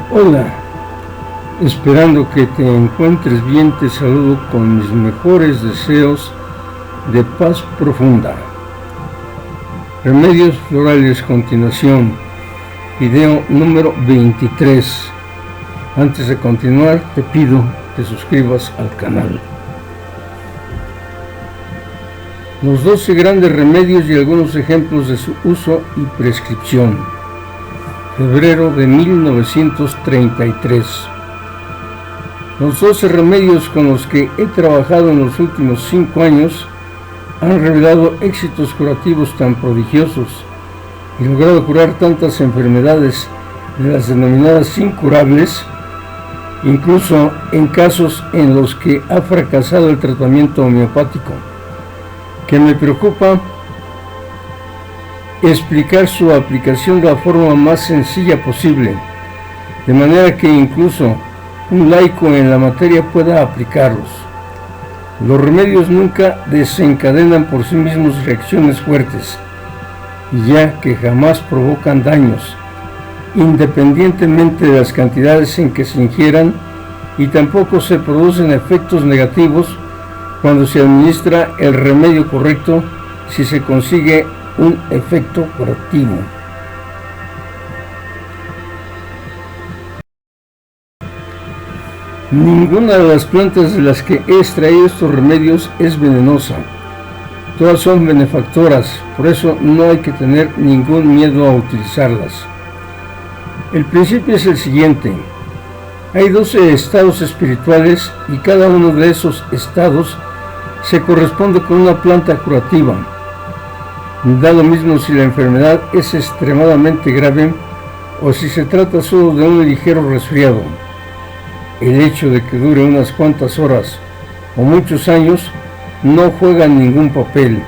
Hola, esperando que te encuentres bien, te saludo con mis mejores deseos de paz profunda. Remedios florales, continuación, video número 23. Antes de continuar, te pido que te suscribas al canal. Los 12 grandes remedios y algunos ejemplos de su uso y prescripción. Febrero de 1933. Los 12 remedios con los que he trabajado en los últimos 5 años han revelado éxitos curativos tan prodigiosos y logrado curar tantas enfermedades de las denominadas incurables, incluso en casos en los que ha fracasado el tratamiento homeopático, que me preocupa explicar su aplicación de la forma más sencilla posible, de manera que incluso un laico en la materia pueda aplicarlos. Los remedios nunca desencadenan por sí mismos reacciones fuertes, ya que jamás provocan daños, independientemente de las cantidades en que se ingieran, y tampoco se producen efectos negativos cuando se administra el remedio correcto si se consigue un efecto curativo. Ninguna de las plantas de las que he extraído estos remedios es venenosa. Todas son benefactoras, por eso no hay que tener ningún miedo a utilizarlas. El principio es el siguiente. Hay 12 estados espirituales y cada uno de esos estados se corresponde con una planta curativa. Da lo mismo si la enfermedad es extremadamente grave o si se trata solo de un ligero resfriado. El hecho de que dure unas cuantas horas o muchos años no juega ningún papel.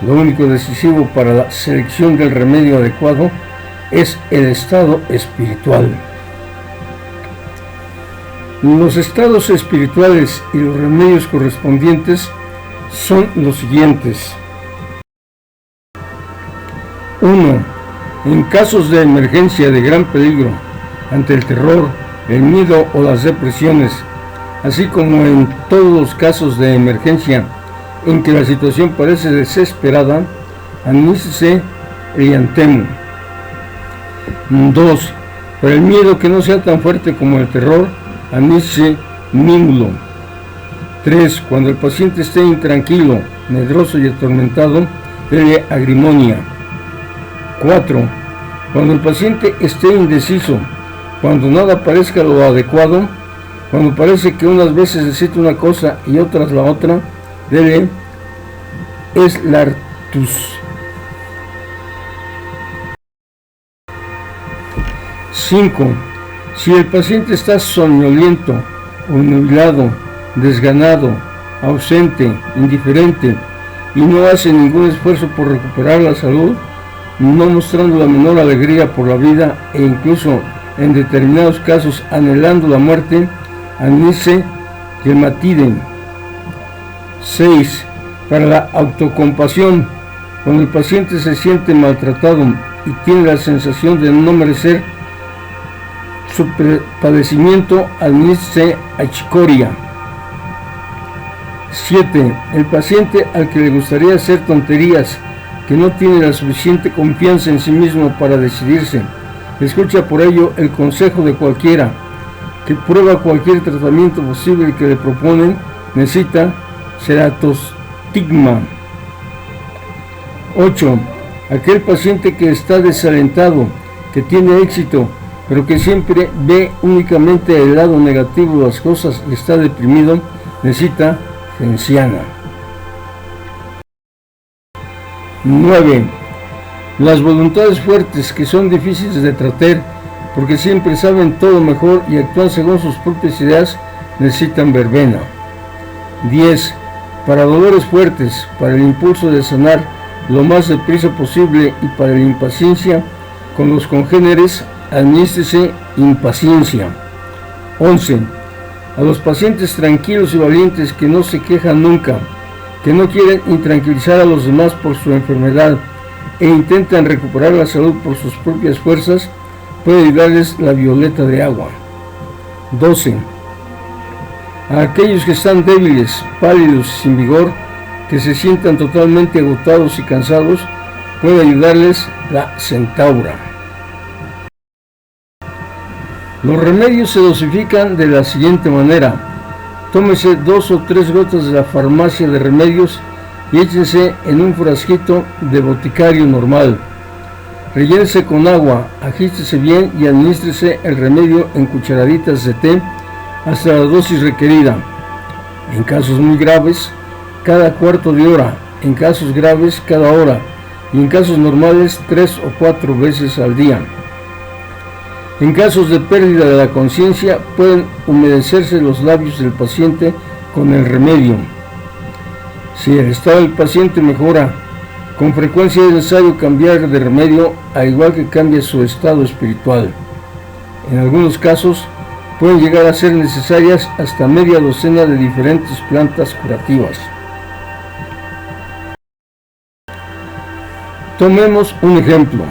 Lo único decisivo para la selección del remedio adecuado es el estado espiritual. Los estados espirituales y los remedios correspondientes son los siguientes. 1. En casos de emergencia de gran peligro, ante el terror, el miedo o las depresiones, así como en todos los casos de emergencia en que la situación parece desesperada, anícese Eliantemu. 2. Para el miedo que no sea tan fuerte como el terror, anícese Mímulo. 3. Cuando el paciente esté intranquilo, medroso y atormentado, dele Agrimonia. 4. Cuando el paciente esté indeciso, cuando nada parezca lo adecuado, cuando parece que unas veces necesita una cosa y otras la otra, dele Eslartus. 5. Si el paciente está soñoliento, obnubilado, desganado, ausente, indiferente y no hace ningún esfuerzo por recuperar la salud, no mostrando la menor alegría por la vida e incluso en determinados casos anhelando la muerte, anícese Clematiden. 6. Para la autocompasión, cuando el paciente se siente maltratado y tiene la sensación de no merecer su padecimiento, anícese Achicoria. 7. El paciente al que le gustaría hacer tonterías, que no tiene la suficiente confianza en sí mismo para decidirse, escucha por ello el consejo de cualquiera, que prueba cualquier tratamiento posible que le proponen, necesita Ceratostigma. 8. Aquel paciente que está desalentado, que tiene éxito, pero que siempre ve únicamente el lado negativo de las cosas y está deprimido, necesita Genciana. 9. Las voluntades fuertes, que son difíciles de tratar porque siempre saben todo mejor y actúan según sus propias ideas, necesitan verbena. 10. Para dolores fuertes, para el impulso de sanar lo más deprisa posible y para la impaciencia con los congéneres, anícese Impaciencia. 11. A los pacientes tranquilos y valientes que no se quejan nunca, que no quieren intranquilizar a los demás por su enfermedad e intentan recuperar la salud por sus propias fuerzas, puede ayudarles la violeta de agua. 12. A aquellos que están débiles, pálidos y sin vigor, que se sientan totalmente agotados y cansados, puede ayudarles la centaura. Los remedios se dosifican de la siguiente manera. Tómese 2 o 3 gotas de la farmacia de remedios y échense en un frasquito de boticario normal. Rellénese con agua, ajístese bien y administrese el remedio en cucharaditas de té hasta la dosis requerida. En casos muy graves, cada cuarto de hora; en casos graves, cada hora; y en casos normales, 3 o 4 veces al día. En casos de pérdida de la conciencia, pueden humedecerse los labios del paciente con el remedio. Si el estado del paciente mejora, con frecuencia es necesario cambiar de remedio, al igual que cambia su estado espiritual. En algunos casos, pueden llegar a ser necesarias hasta media docena de diferentes plantas curativas. Tomemos un ejemplo.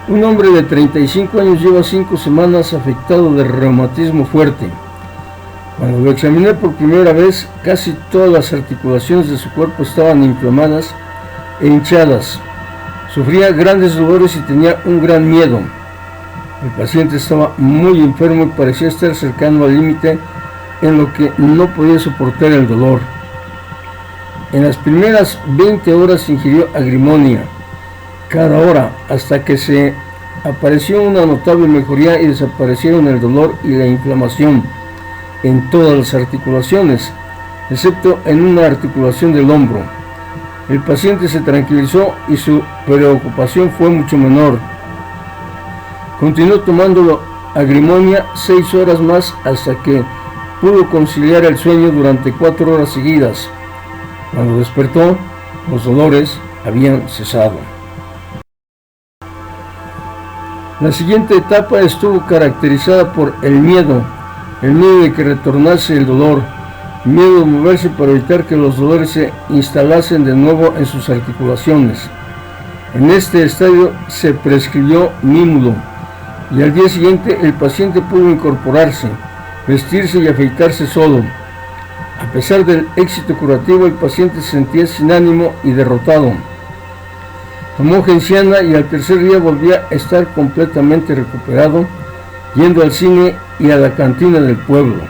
Un hombre de 35 años lleva 5 semanas afectado de reumatismo fuerte. Cuando lo examiné por primera vez, casi todas las articulaciones de su cuerpo estaban inflamadas e hinchadas. Sufría grandes dolores y tenía un gran miedo. El paciente estaba muy enfermo y parecía estar cercano al límite en lo que no podía soportar el dolor. En las primeras 20 horas ingirió agrimonia cada hora, hasta que se apareció una notable mejoría y desaparecieron el dolor y la inflamación en todas las articulaciones, excepto en una articulación del hombro. El paciente se tranquilizó y su preocupación fue mucho menor. Continuó tomando agrimonia 6 horas más hasta que pudo conciliar el sueño durante 4 horas seguidas. Cuando despertó, los dolores habían cesado. La siguiente etapa estuvo caracterizada por el miedo de que retornase el dolor, miedo de moverse para evitar que los dolores se instalasen de nuevo en sus articulaciones. En este estadio se prescribió Mímulo y al día siguiente el paciente pudo incorporarse, vestirse y afeitarse solo. A pesar del éxito curativo, el paciente se sentía sin ánimo y derrotado. Tomó genciana y al tercer día volvía a estar completamente recuperado, yendo al cine y a la cantina del pueblo.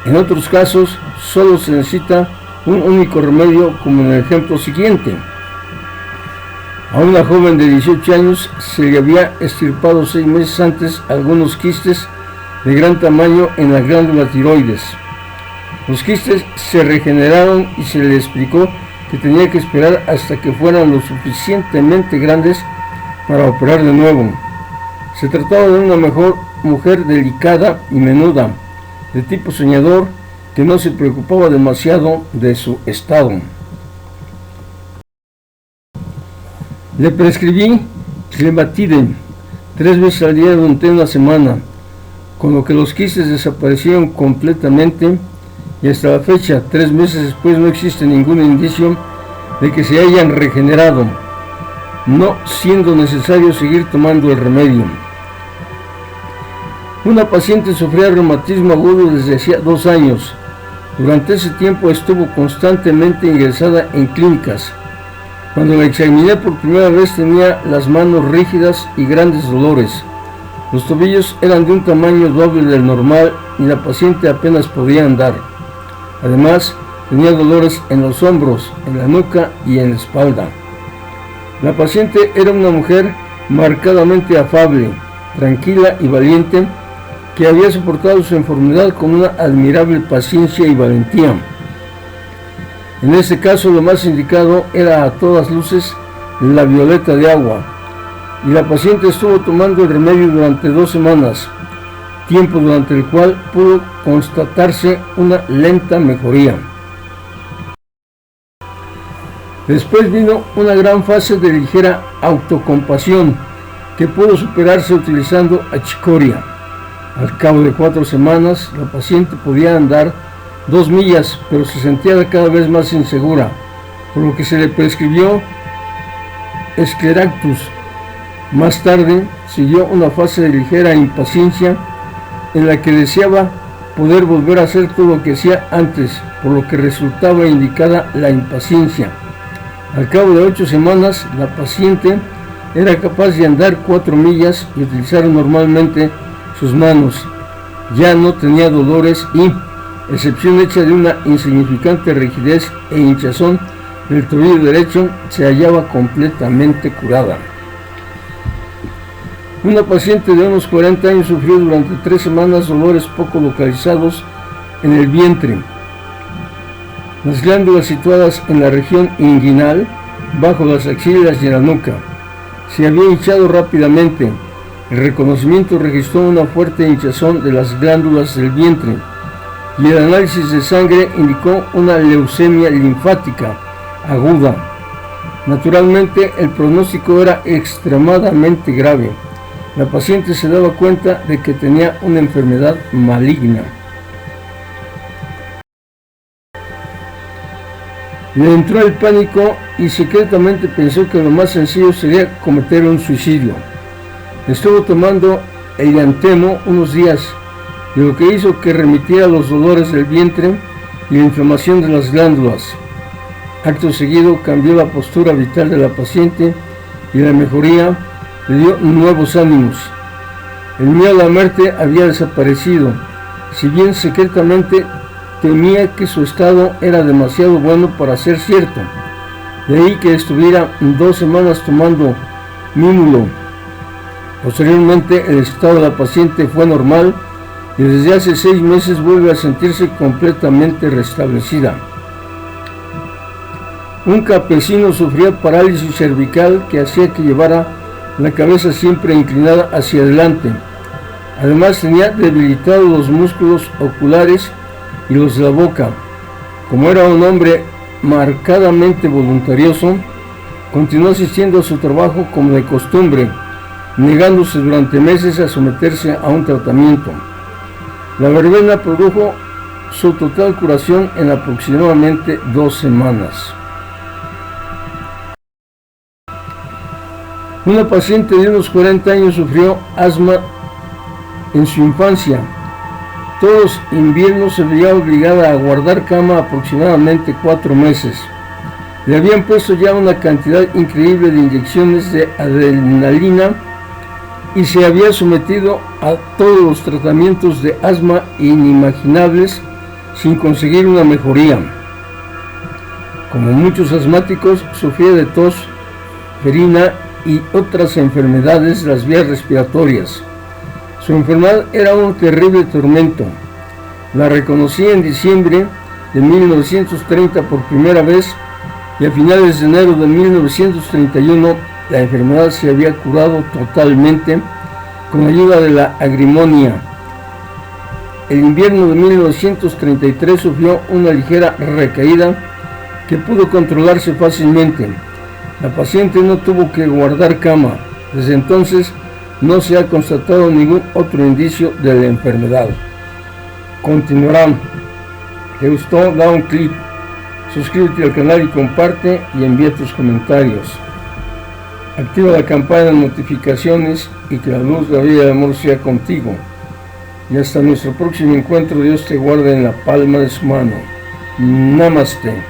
En otros casos, solo se necesita un único remedio, como en el ejemplo siguiente. A una joven de 18 años se le había extirpado 6 meses antes algunos quistes de gran tamaño en la glándula tiroides. Los quistes se regeneraron y se le explicó que tenía que esperar hasta que fueran lo suficientemente grandes para operar de nuevo. Se trataba de una mujer delicada y menuda, de tipo soñador, que no se preocupaba demasiado de su estado. Le prescribí Clematide 3 veces al día durante una semana, con lo que los quistes desaparecieron completamente y hasta la fecha, 3 meses después, no existe ningún indicio de que se hayan regenerado, no siendo necesario seguir tomando el remedio. Una paciente sufría reumatismo agudo desde hacía 2 años. Durante ese tiempo estuvo constantemente ingresada en clínicas. Cuando la examiné por primera vez tenía las manos rígidas y grandes dolores. Los tobillos eran de un tamaño doble del normal y la paciente apenas podía andar. Además, tenía dolores en los hombros, en la nuca y en la espalda. La paciente era una mujer marcadamente afable, tranquila y valiente, que había soportado su enfermedad con una admirable paciencia y valentía. En este caso, lo más indicado era a todas luces la violeta de agua, y la paciente estuvo tomando el remedio durante 2 semanas, tiempo durante el cual pudo constatarse una lenta mejoría. Después vino una gran fase de ligera autocompasión que pudo superarse utilizando achicoria. Al cabo de 4 semanas, la paciente podía andar 2 millas, pero se sentía cada vez más insegura, por lo que se le prescribió Scleractus. Más tarde siguió una fase de ligera impaciencia en la que deseaba poder volver a hacer todo lo que hacía antes, por lo que resultaba indicada la impaciencia. Al cabo de 8 semanas, la paciente era capaz de andar 4 millas y utilizar normalmente sus manos. Ya no tenía dolores y, excepción hecha de una insignificante rigidez e hinchazón del tobillo derecho, se hallaba completamente curada. Una paciente de unos 40 años sufrió durante 3 semanas dolores poco localizados en el vientre. Las glándulas situadas en la región inguinal, bajo las axilas y en la nuca, se había hinchado rápidamente. El reconocimiento registró una fuerte hinchazón de las glándulas del vientre y el análisis de sangre indicó una leucemia linfática aguda. Naturalmente, el pronóstico era extremadamente grave. La paciente se daba cuenta de que tenía una enfermedad maligna. Le entró el pánico y secretamente pensó que lo más sencillo sería cometer un suicidio. Estuvo tomando Eliantemo unos días, y lo que hizo que remitiera los dolores del vientre y la inflamación de las glándulas. Acto seguido cambió la postura vital de la paciente y la mejoría le dio nuevos ánimos. El miedo a la muerte había desaparecido, si bien secretamente temía que su estado era demasiado bueno para ser cierto. De ahí que estuviera 2 semanas tomando Mímulo. Posteriormente el estado de la paciente fue normal y desde hace 6 meses vuelve a sentirse completamente restablecida. Un campesino sufría parálisis cervical que hacía que llevara la cabeza siempre inclinada hacia adelante. Además tenía debilitados los músculos oculares y los de la boca. Como era un hombre marcadamente voluntarioso, continuó asistiendo a su trabajo como de costumbre, negándose durante meses a someterse a un tratamiento. La verbena produjo su total curación en aproximadamente 2 semanas. Una paciente de unos 40 años sufrió asma en su infancia. Todos los inviernos se veía obligada a guardar cama aproximadamente 4 meses. Le habían puesto ya una cantidad increíble de inyecciones de adrenalina y se había sometido a todos los tratamientos de asma inimaginables sin conseguir una mejoría. Como muchos asmáticos, sufría de tos, ferina y otras enfermedades de las vías respiratorias. Su enfermedad era un terrible tormento. La reconocí en diciembre de 1930 por primera vez y a finales de enero de 1931 la enfermedad se había curado totalmente con ayuda de la agrimonia. El invierno de 1933 sufrió una ligera recaída que pudo controlarse fácilmente. La paciente no tuvo que guardar cama. Desde entonces no se ha constatado ningún otro indicio de la enfermedad. Continuará. ¿Te gustó? Da un clic, suscríbete al canal y comparte y envía tus comentarios. Activa la campana de notificaciones y que la luz de la vida y el amor sea contigo. Y hasta nuestro próximo encuentro, Dios te guarde en la palma de su mano. Namaste.